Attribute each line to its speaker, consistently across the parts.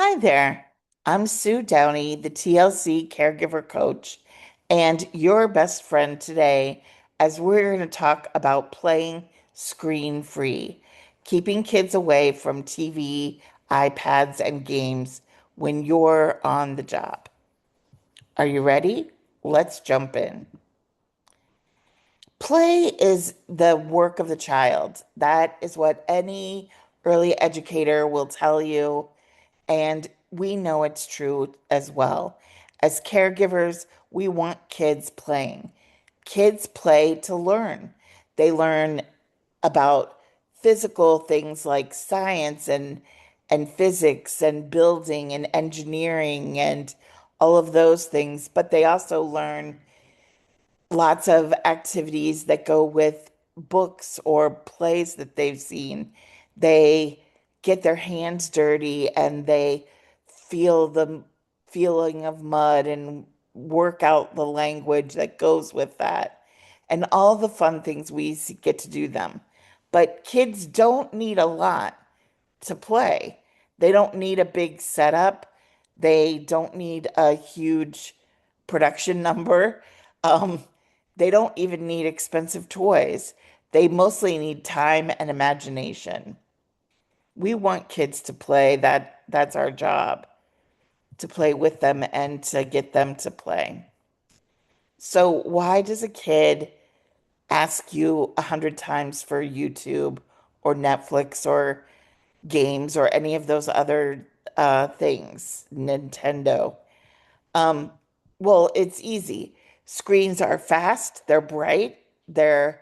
Speaker 1: Hi there. I'm Sue Downey, the TLC Caregiver Coach, and your best friend today as we're going to talk about playing screen free, keeping kids away from TV, iPads, and games when you're on the job. Are you ready? Let's jump in. Play is the work of the child. That is what any early educator will tell you. And we know it's true as well. As caregivers, we want kids playing. Kids play to learn. They learn about physical things like science and physics and building and engineering and all of those things, but they also learn lots of activities that go with books or plays that they've seen. They get their hands dirty and they feel the feeling of mud and work out the language that goes with that and all the fun things get to do them. But kids don't need a lot to play. They don't need a big setup. They don't need a huge production number. Um, they don't even need expensive toys. They mostly need time and imagination. We want kids to play. That's our job, to play with them and to get them to play. So why does a kid ask you 100 times for YouTube or Netflix or games or any of those other things, Nintendo? Um, well, it's easy. Screens are fast, they're bright, they're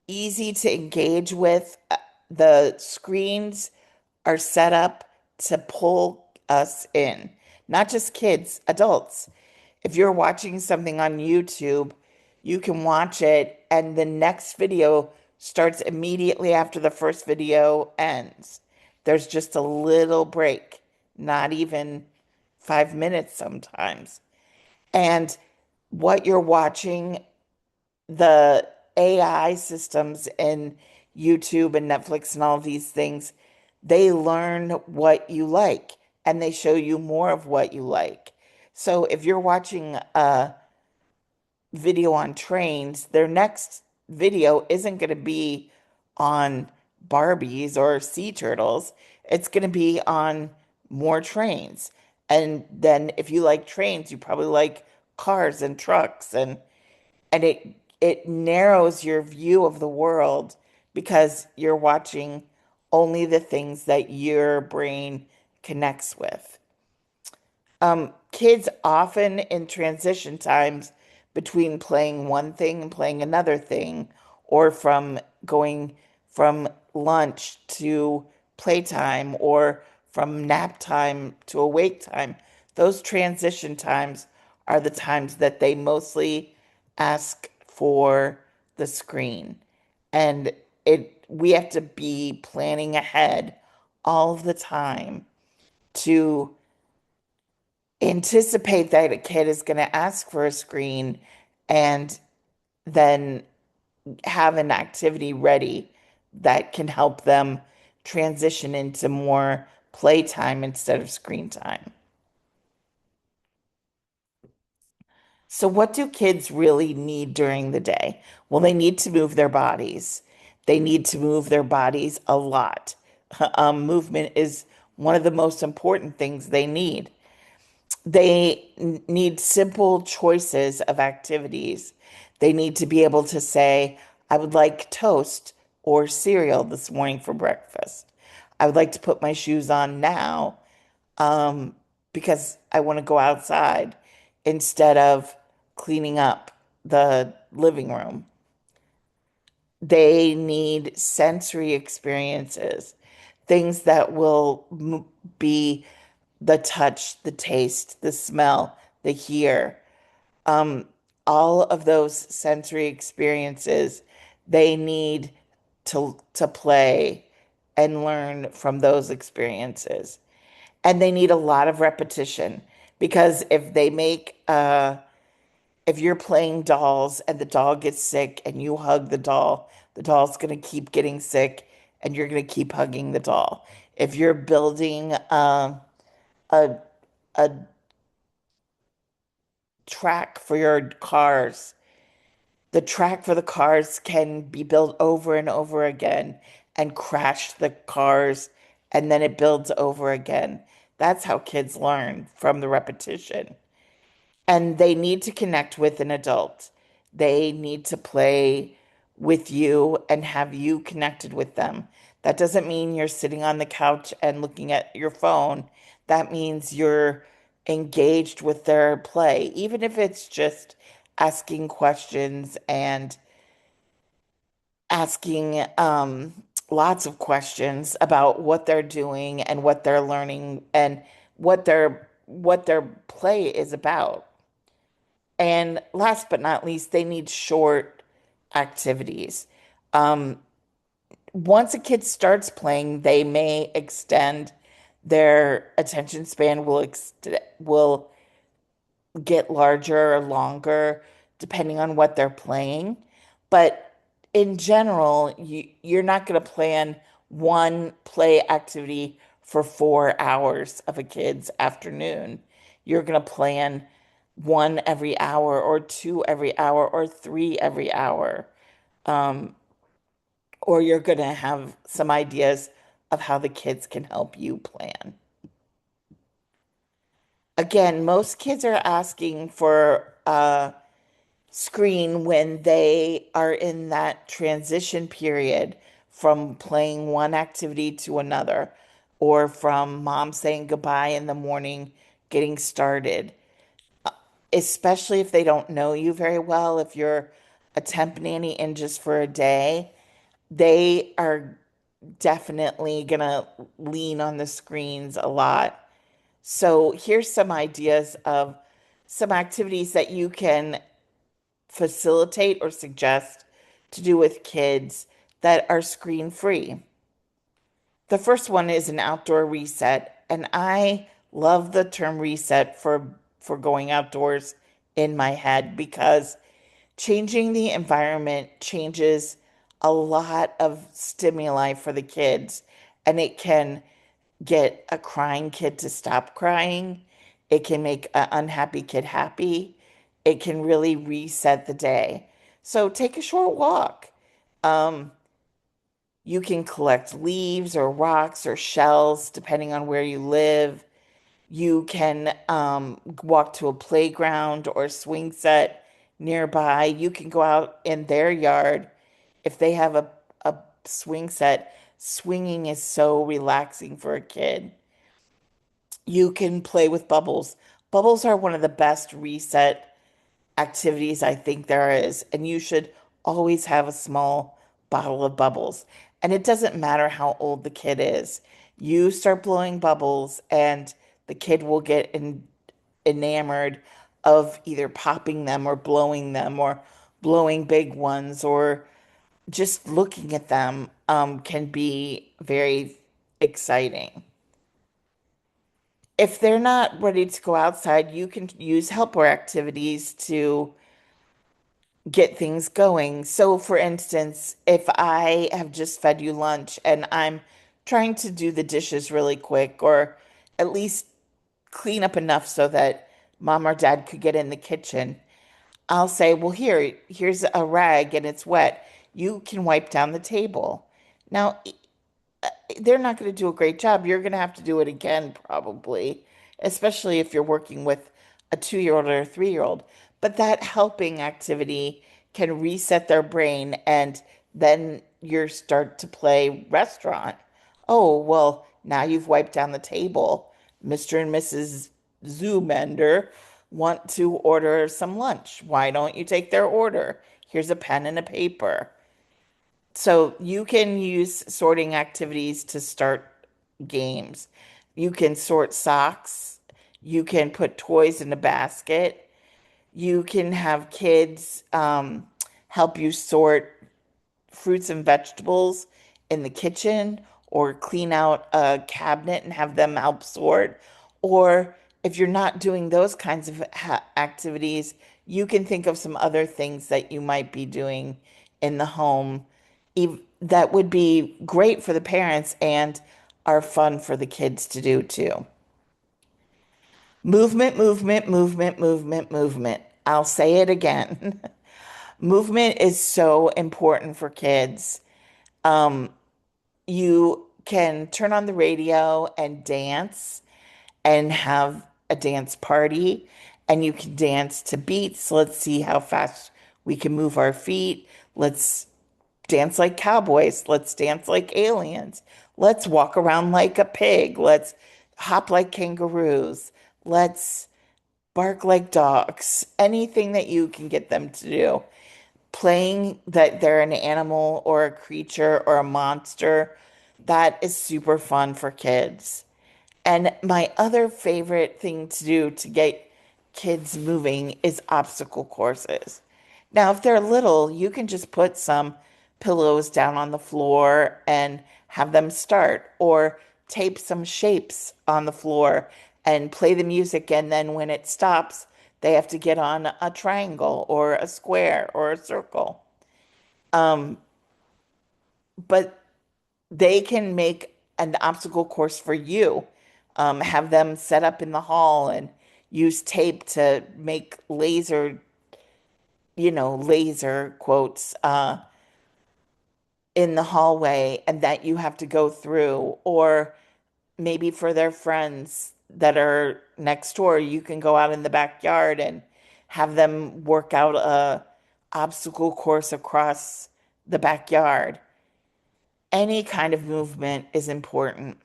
Speaker 1: easy to engage with. The screens are set up to pull us in, not just kids, adults. If you're watching something on YouTube, you can watch it and the next video starts immediately after the first video ends. There's just a little break, not even 5 minutes sometimes. And what you're watching, the AI systems in YouTube and Netflix and all these things, they learn what you like and they show you more of what you like. So if you're watching a video on trains, their next video isn't going to be on Barbies or sea turtles. It's going to be on more trains. And then if you like trains, you probably like cars and trucks and it narrows your view of the world because you're watching only the things that your brain connects with. Kids often in transition times between playing one thing and playing another thing, or from going from lunch to playtime, or from nap time to awake time, those transition times are the times that they mostly ask for the screen. And we have to be planning ahead all the time to anticipate that a kid is going to ask for a screen and then have an activity ready that can help them transition into more playtime instead of screen time. So, what do kids really need during the day? Well, they need to move their bodies. They need to move their bodies a lot. Movement is one of the most important things they need. They need simple choices of activities. They need to be able to say, I would like toast or cereal this morning for breakfast. I would like to put my shoes on now um, because I want to go outside instead of cleaning up the living room. They need sensory experiences, things that will be the touch, the taste, the smell, the hear. Um, all of those sensory experiences, they need to play and learn from those experiences. And they need a lot of repetition because if you're playing dolls and the doll gets sick and you hug the doll's going to keep getting sick and you're going to keep hugging the doll. If you're building a a track for your cars. The track for the cars can be built over and over again and crash the cars, and then it builds over again. That's how kids learn, from the repetition. And they need to connect with an adult. They need to play with you and have you connected with them. That doesn't mean you're sitting on the couch and looking at your phone. That means you're engaged with their play, even if it's just asking questions and asking lots of questions about what they're doing and what they're learning and what their play is about. And last but not least, they need short activities. Um, Once a kid starts playing, they may extend their attention span will get larger or longer depending on what they're playing. But in general, you're not going to plan one play activity for 4 hours of a kid's afternoon. You're going to plan one every hour, or two every hour, or three every hour. Um, or you're going to have some ideas of how the kids can help you plan. Again, most kids are asking for screen when they are in that transition period from playing one activity to another, or from mom saying goodbye in the morning, getting started, especially if they don't know you very well. If you're a temp nanny in just for a day, they are definitely gonna lean on the screens a lot. So here's some ideas of some activities that you can facilitate or suggest to do with kids that are screen free. The first one is an outdoor reset, and I love the term reset for going outdoors in my head, because changing the environment changes a lot of stimuli for the kids, and it can get a crying kid to stop crying. It can make an unhappy kid happy. It can really reset the day. So take a short walk. Um, you can collect leaves or rocks or shells depending on where you live. You can walk to a playground or swing set nearby. You can go out in their yard if they have a swing set. Swinging is so relaxing for a kid. You can play with bubbles. Bubbles are one of the best reset activities I think there is, and you should always have a small bottle of bubbles. And it doesn't matter how old the kid is. You start blowing bubbles, and the kid will get enamored of either popping them or blowing big ones, or just looking at them can be very exciting. If they're not ready to go outside, you can use helper activities to get things going. So, for instance, if I have just fed you lunch and I'm trying to do the dishes really quick, or at least clean up enough so that mom or dad could get in the kitchen, I'll say, well, here's a rag and it's wet. You can wipe down the table. Now, they're not going to do a great job. You're going to have to do it again, probably, especially if you're working with a 2 year old or a 3 year old. But that helping activity can reset their brain, and then you start to play restaurant. Oh, well, now you've wiped down the table. Mr. and Mrs. Zoomender want to order some lunch. Why don't you take their order? Here's a pen and a paper. So you can use sorting activities to start games. You can sort socks. You can put toys in a basket. You can have kids help you sort fruits and vegetables in the kitchen, or clean out a cabinet and have them help sort. Or if you're not doing those kinds of activities, you can think of some other things that you might be doing in the home that would be great for the parents and are fun for the kids to do too. Movement, movement, movement, movement, movement. I'll say it again. Movement is so important for kids. Um, you can turn on the radio and dance and have a dance party, and you can dance to beats. Let's see how fast we can move our feet. Let's dance like cowboys. Let's dance like aliens. Let's walk around like a pig. Let's hop like kangaroos. Let's bark like dogs. Anything that you can get them to do. Playing that they're an animal or a creature or a monster, that is super fun for kids. And my other favorite thing to do to get kids moving is obstacle courses. Now, if they're little, you can just put some pillows down on the floor and have them start, or tape some shapes on the floor and play the music. And then when it stops, they have to get on a triangle or a square or a circle. Um, but they can make an obstacle course for you. Have them set up in the hall and use tape to make laser quotes, in the hallway and that you have to go through. Or maybe for their friends that are next door, you can go out in the backyard and have them work out a obstacle course across the backyard. Any kind of movement is important.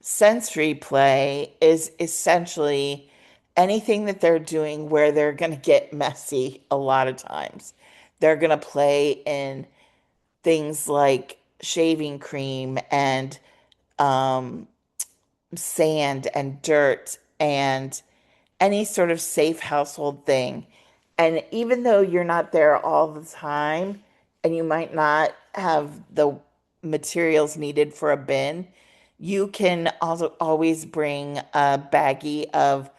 Speaker 1: Sensory play is essentially anything that they're doing where they're going to get messy a lot of times. They're going to play in things like shaving cream and um, sand and dirt and any sort of safe household thing. And even though you're not there all the time and you might not have the materials needed for a bin, you can also always bring a baggie of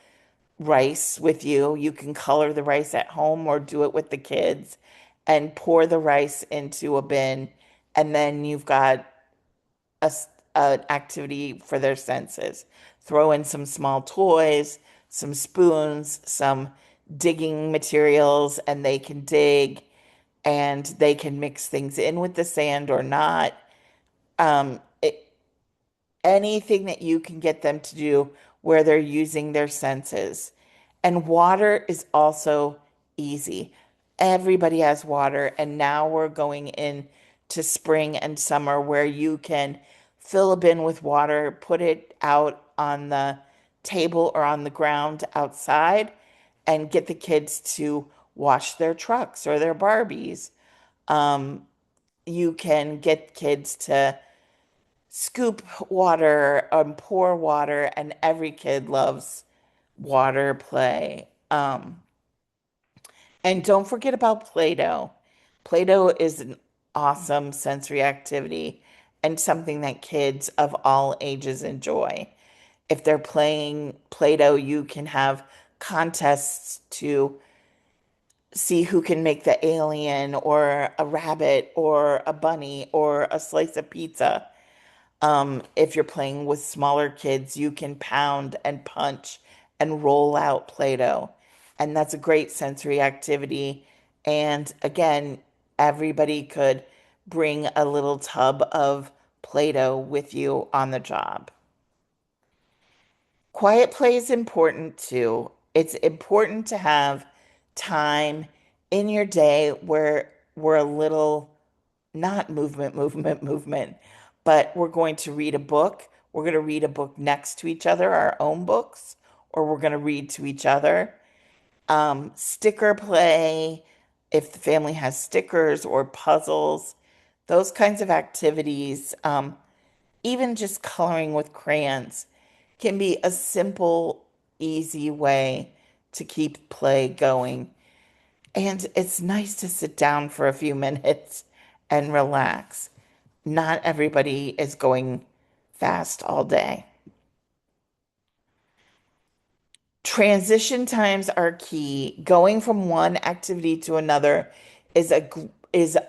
Speaker 1: rice with you. You can color the rice at home or do it with the kids and pour the rice into a bin. And then you've got a, an activity for their senses. Throw in some small toys, some spoons, some digging materials, and they can dig and they can mix things in with the sand or not. Um, it, Anything that you can get them to do where they're using their senses. And water is also easy. Everybody has water, and now we're going in to spring and summer where you can fill a bin with water, put it out on the table or on the ground outside, and get the kids to wash their trucks or their Barbies. Um, you can get kids to scoop water and pour water, and every kid loves water play. And don't forget about Play-Doh. Play-Doh is an awesome sensory activity and something that kids of all ages enjoy. If they're playing Play-Doh, you can have contests to see who can make the alien or a rabbit or a bunny or a slice of pizza. If you're playing with smaller kids, you can pound and punch and roll out Play-Doh. And that's a great sensory activity. And again, everybody could bring a little tub of Play-Doh with you on the job. Quiet play is important too. It's important to have time in your day where we're a little not movement, movement, movement, but we're going to read a book. We're going to read a book next to each other, our own books, or we're going to read to each other. Sticker play, if the family has stickers or puzzles, those kinds of activities, even just coloring with crayons, can be a simple, easy way to keep play going. And it's nice to sit down for a few minutes and relax. Not everybody is going fast all day. Transition times are key. Going from one activity to another is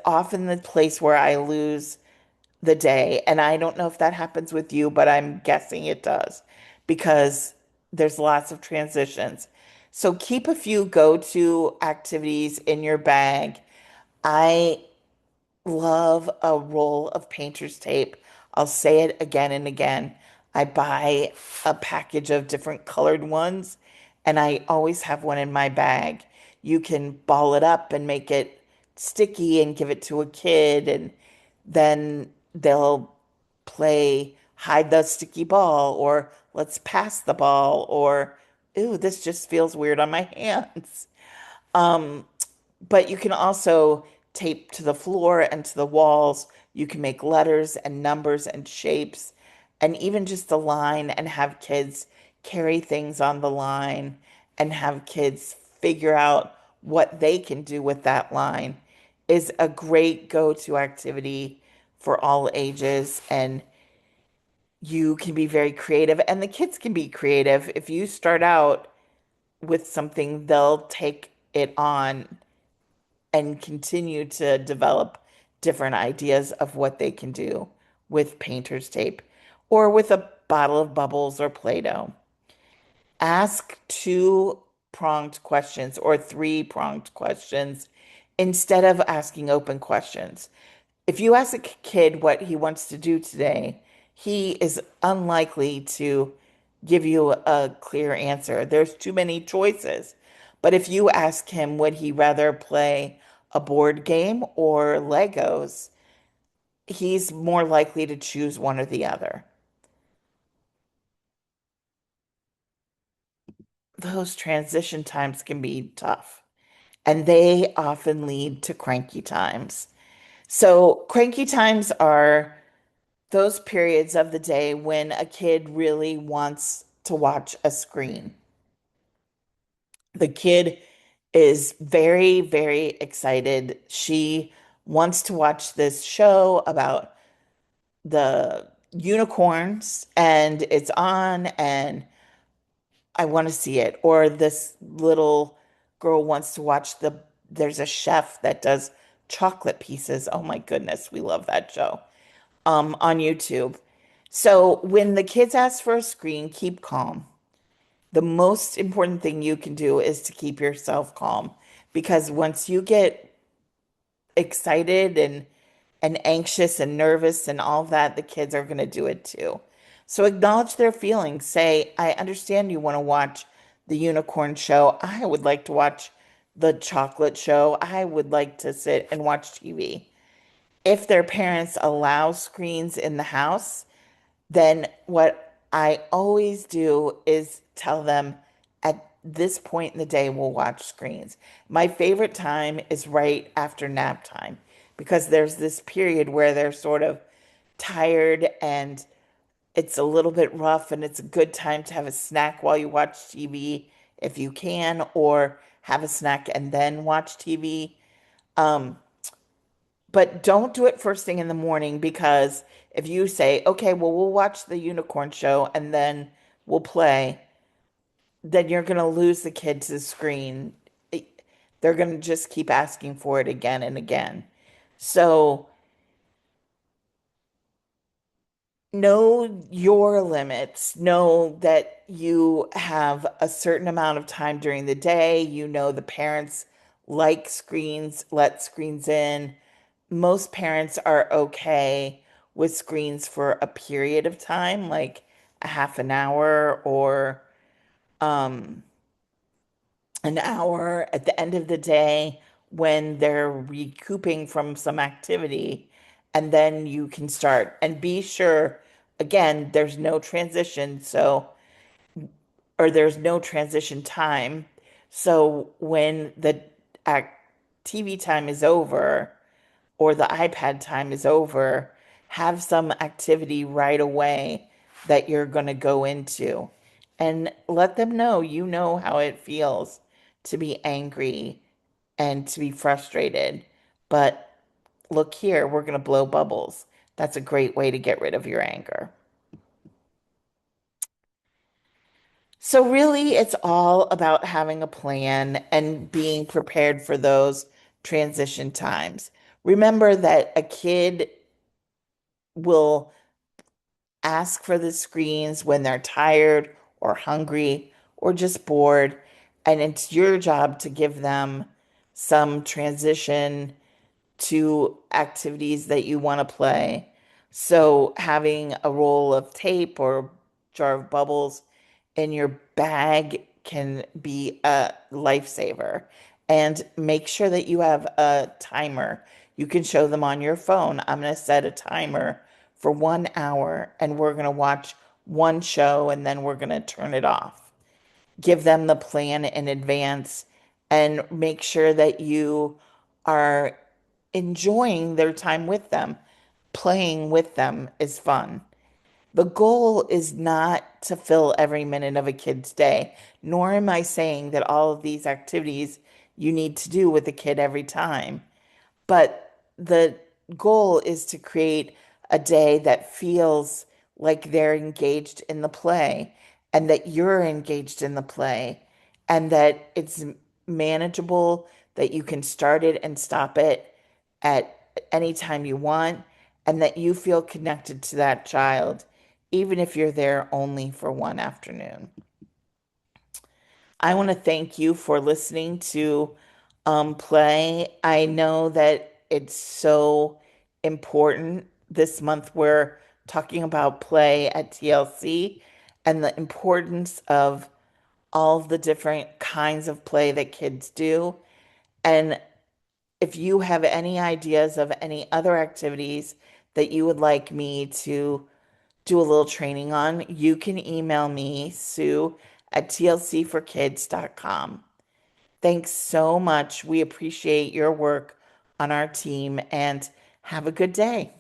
Speaker 1: often the place where I lose the day. And I don't know if that happens with you, but I'm guessing it does because there's lots of transitions. So keep a few go-to activities in your bag. I love a roll of painter's tape. I'll say it again and again. I buy a package of different colored ones, and I always have one in my bag. You can ball it up and make it sticky and give it to a kid, and then they'll play hide the sticky ball, or let's pass the ball, or ooh, this just feels weird on my hands. But you can also tape to the floor and to the walls. You can make letters and numbers and shapes and even just a line and have kids carry things on the line and have kids figure out what they can do with that line is a great go-to activity for all ages. And you can be very creative, and the kids can be creative. If you start out with something, they'll take it on and continue to develop different ideas of what they can do with painter's tape or with a bottle of bubbles or Play-Doh. Ask two-pronged questions or three-pronged questions instead of asking open questions. If you ask a kid what he wants to do today, he is unlikely to give you a clear answer. There's too many choices. But if you ask him, would he rather play a board game or Legos, he's more likely to choose one or the other. Those transition times can be tough, and they often lead to cranky times. So, cranky times are those periods of the day when a kid really wants to watch a screen. The kid is very, very excited. She wants to watch this show about the unicorns and it's on and I want to see it. Or this little girl wants to watch there's a chef that does chocolate pieces. Oh my goodness, we love that show on YouTube. So when the kids ask for a screen, keep calm. The most important thing you can do is to keep yourself calm because once you get excited and anxious and nervous and all that, the kids are going to do it too. So acknowledge their feelings. Say, I understand you want to watch the unicorn show. I would like to watch the chocolate show. I would like to sit and watch TV. If their parents allow screens in the house, then what I always do is tell them at this point in the day, we'll watch screens. My favorite time is right after nap time because there's this period where they're sort of tired and it's a little bit rough and it's a good time to have a snack while you watch TV if you can, or have a snack and then watch TV. Um, but don't do it first thing in the morning because if you say, okay, well, we'll watch the unicorn show and then we'll play, then you're going to lose the kid to the screen. They're going to just keep asking for it again and again. So know your limits. Know that you have a certain amount of time during the day. You know the parents like screens, let screens in. Most parents are okay with screens for a period of time, like a half an hour or um, an hour at the end of the day when they're recouping from some activity. And then you can start. And be sure, again, there's no transition. So, or there's no transition time. So when the TV time is over, or the iPad time is over, have some activity right away that you're going to go into and let them know you know how it feels to be angry and to be frustrated. But look here, we're going to blow bubbles. That's a great way to get rid of your anger. So, really, it's all about having a plan and being prepared for those transition times. Remember that a kid will ask for the screens when they're tired or hungry or just bored. And it's your job to give them some transition to activities that you want to play. So having a roll of tape or jar of bubbles in your bag can be a lifesaver. And make sure that you have a timer. You can show them on your phone. I'm going to set a timer for 1 hour and we're going to watch one show and then we're going to turn it off. Give them the plan in advance and make sure that you are enjoying their time with them. Playing with them is fun. The goal is not to fill every minute of a kid's day, nor am I saying that all of these activities you need to do with a kid every time. But the goal is to create a day that feels like they're engaged in the play and that you're engaged in the play and that it's manageable, that you can start it and stop it at any time you want, and that you feel connected to that child, even if you're there only for one afternoon. I want to thank you for listening to Play. I know that it's so important. This month we're talking about play at TLC and the importance of all of the different kinds of play that kids do. And if you have any ideas of any other activities that you would like me to do a little training on, you can email me, Sue at tlcforkids.com. Thanks so much. We appreciate your work on our team and have a good day.